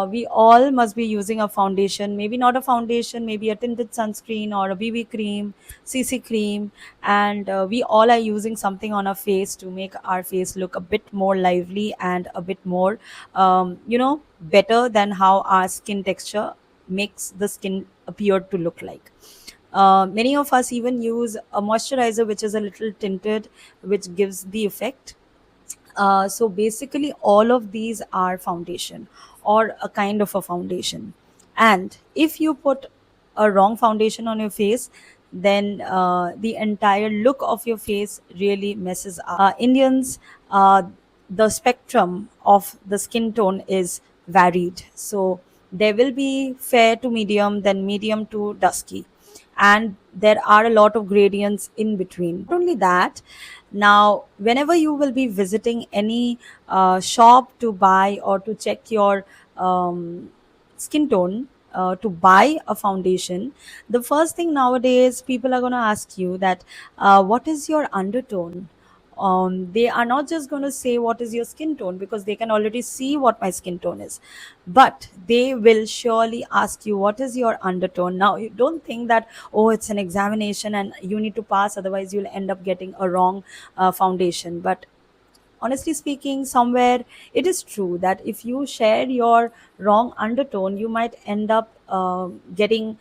We all must be using a foundation, maybe not a foundation, maybe a tinted sunscreen or a BB cream, CC cream, and we all are using something on our face to make our face look a bit more lively and a bit more, better than how our skin texture makes the skin appear to look like. Many of us even use a moisturizer which is a little tinted, which gives the effect. So basically all of these are foundation or a kind of a foundation, and if you put a wrong foundation on your face, then the entire look of your face really messes up. Indians, the spectrum of the skin tone is varied, so there will be fair to medium, then medium to dusky, and there are a lot of gradients in between. Not only that, now whenever you will be visiting any shop to buy or to check your skin tone, to buy a foundation, the first thing nowadays people are going to ask you that what is your undertone. They are not just going to say what is your skin tone, because they can already see what my skin tone is, but they will surely ask you what is your undertone. Now you don't think that, oh, it's an examination and you need to pass, otherwise you'll end up getting a wrong foundation. But honestly speaking, somewhere it is true that if you share your wrong undertone, you might end up getting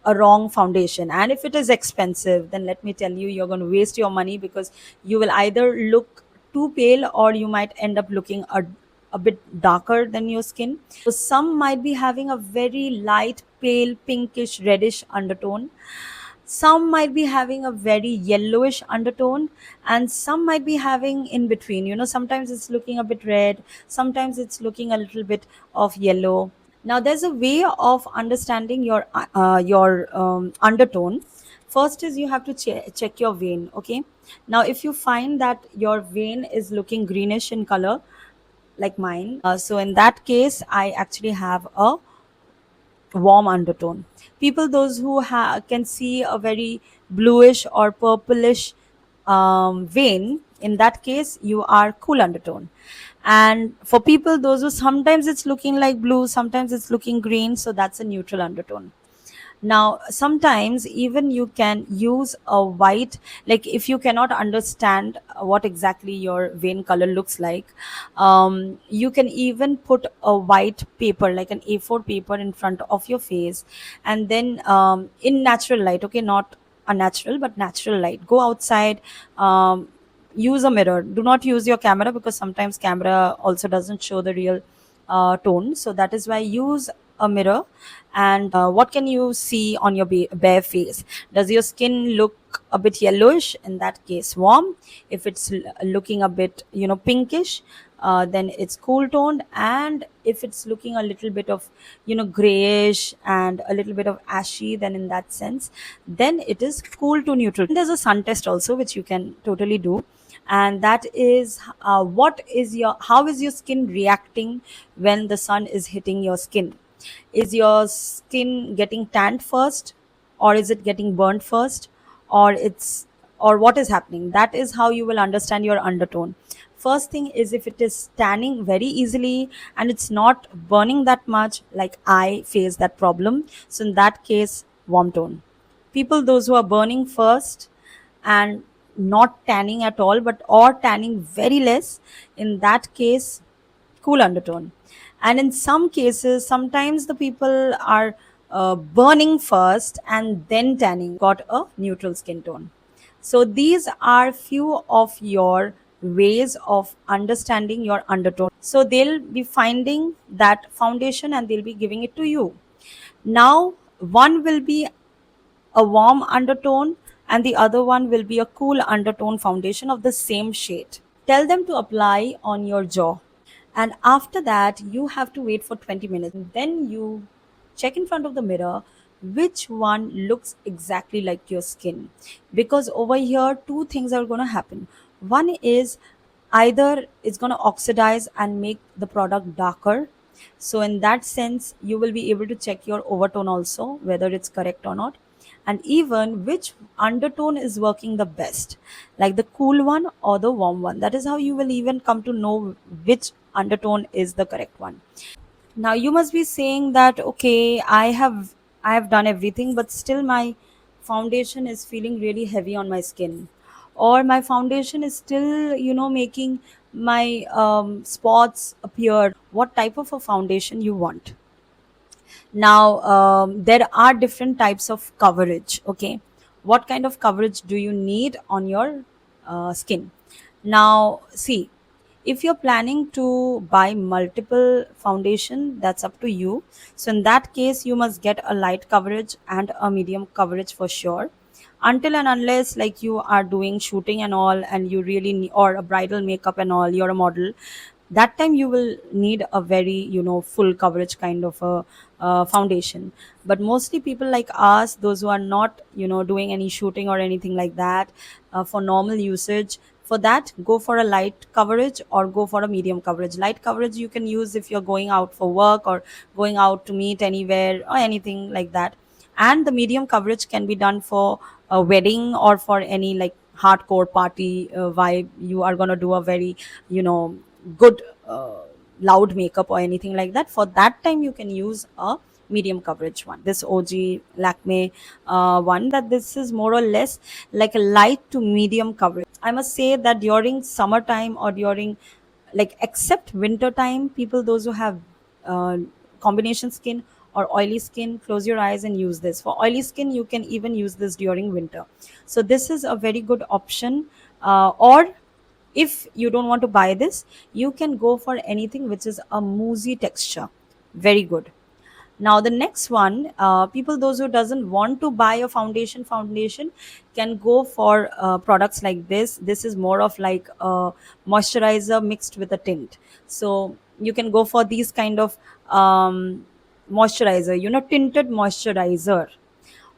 a wrong foundation. And if it is expensive, then let me tell you, you're going to waste your money, because you will either look too pale or you might end up looking a bit darker than your skin. So some might be having a very light pale pinkish reddish undertone, some might be having a very yellowish undertone, and some might be having in between. Sometimes it's looking a bit red, sometimes it's looking a little bit of yellow. Now there's a way of understanding your undertone. First is you have to check your vein. Okay, now if you find that your vein is looking greenish in color like mine, so in that case I actually have a warm undertone. People those who can see a very bluish or purplish vein, in that case you are cool undertone. And for people those who sometimes it's looking like blue, sometimes it's looking green, so that's a neutral undertone. Now sometimes even you can use a white, like if you cannot understand what exactly your vein color looks like, you can even put a white paper like an A4 paper in front of your face, and then in natural light, okay, not unnatural but natural light, go outside, use a mirror. Do not use your camera, because sometimes camera also doesn't show the real tone, so that is why use a mirror. And what can you see on your bare face? Does your skin look a bit yellowish? In that case warm. If it's looking a bit pinkish, then it's cool toned. And if it's looking a little bit of grayish and a little bit of ashy, then in that sense, then it is cool to neutral. And there's a sun test also which you can totally do, and that is what is your how is your skin reacting when the sun is hitting your skin. Is your skin getting tanned first, or is it getting burnt first, or it's or what is happening? That is how you will understand your undertone. First thing is, if it is tanning very easily and it's not burning that much, like I face that problem, so in that case warm tone. People those who are burning first and not tanning at all, but or tanning very less, in that case cool undertone. And in some cases, sometimes the people are burning first and then tanning, got a neutral skin tone. So these are few of your ways of understanding your undertone. So they'll be finding that foundation and they'll be giving it to you. Now one will be a warm undertone and the other one will be a cool undertone foundation of the same shade. Tell them to apply on your jaw, and after that you have to wait for 20 minutes. Then you check in front of the mirror which one looks exactly like your skin, because over here two things are going to happen. One is, either it's going to oxidize and make the product darker, so in that sense you will be able to check your overtone also whether it's correct or not, and even which undertone is working the best, like the cool one or the warm one. That is how you will even come to know which undertone is the correct one. Now you must be saying that, okay, I have done everything, but still my foundation is feeling really heavy on my skin, or my foundation is still, making my spots appear. What type of a foundation you want? Now, there are different types of coverage. Okay, what kind of coverage do you need on your skin? Now, see, if you're planning to buy multiple foundation, that's up to you. So in that case, you must get a light coverage and a medium coverage for sure. Until and unless like you are doing shooting and all, and you really need, or a bridal makeup and all, you're a model, that time you will need a very, full coverage kind of a foundation. But mostly people like us, those who are not, doing any shooting or anything like that, for normal usage, for that, go for a light coverage or go for a medium coverage. Light coverage you can use if you're going out for work or going out to meet anywhere or anything like that. And the medium coverage can be done for a wedding or for any like hardcore party vibe. You are going to do a very, you know good loud makeup or anything like that. For that time you can use a medium coverage one, this OG Lakme one, that this is more or less like a light to medium coverage. I must say that during summertime or during, like, except winter time, people those who have uh, combination skin or oily skin, close your eyes and use this. For oily skin you can even use this during winter. So this is a very good option. Or if you don't want to buy this, you can go for anything which is a moussey texture. Very good. Now the next one, people those who doesn't want to buy a foundation can go for products like this is more of like a moisturizer mixed with a tint. So you can go for these kind of moisturizer, tinted moisturizer.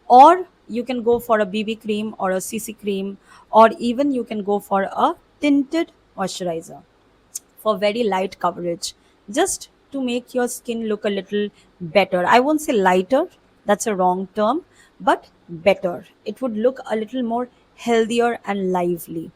Or you can go for a BB cream or a CC cream, or even you can go for a tinted moisturizer for very light coverage, just to make your skin look a little better. I won't say lighter, that's a wrong term, but better. It would look a little more healthier and lively.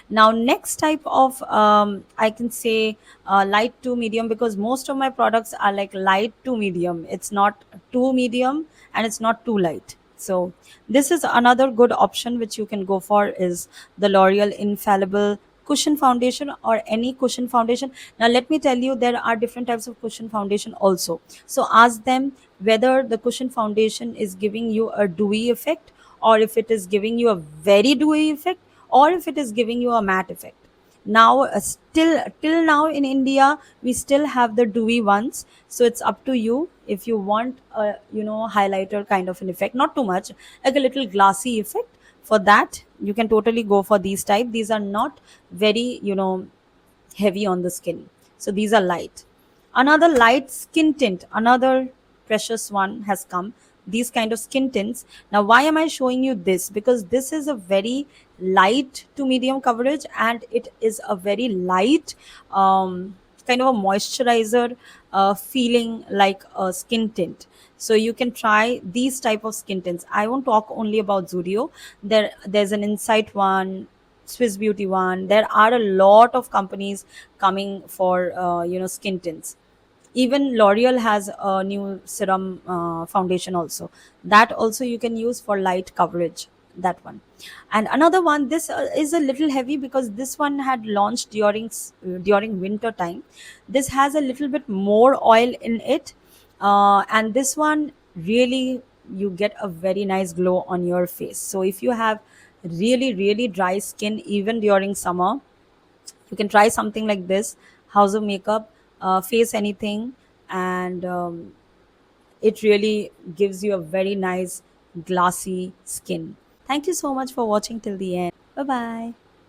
Now next type of, I can say light to medium, because most of my products are like light to medium. It's not too medium and it's not too light. So this is another good option which you can go for, is the L'Oreal Infallible cushion foundation or any cushion foundation. Now let me tell you, there are different types of cushion foundation also. So ask them whether the cushion foundation is giving you a dewy effect, or if it is giving you a very dewy effect, or if it is giving you a matte effect. Now still till now in India we still have the dewy ones. So it's up to you. If you want a, highlighter kind of an effect, not too much, like a little glassy effect, for that you can totally go for these type. These are not very, heavy on the skin. So these are light. Another light skin tint, another precious one has come. These kind of skin tints. Now, why am I showing you this? Because this is a very light to medium coverage, and it is a very light, kind of a moisturizer feeling like a skin tint. So you can try these type of skin tints. I won't talk only about Zudio. There's an Insight one, Swiss Beauty one. There are a lot of companies coming for skin tints. Even L'Oreal has a new serum foundation also. That also you can use for light coverage. That one. And another one, this is a little heavy because this one had launched during winter time. This has a little bit more oil in it, and this one really, you get a very nice glow on your face. So if you have really really dry skin even during summer, you can try something like this. House of Makeup Face Anything, and it really gives you a very nice glassy skin. Thank you so much for watching till the end. Bye bye.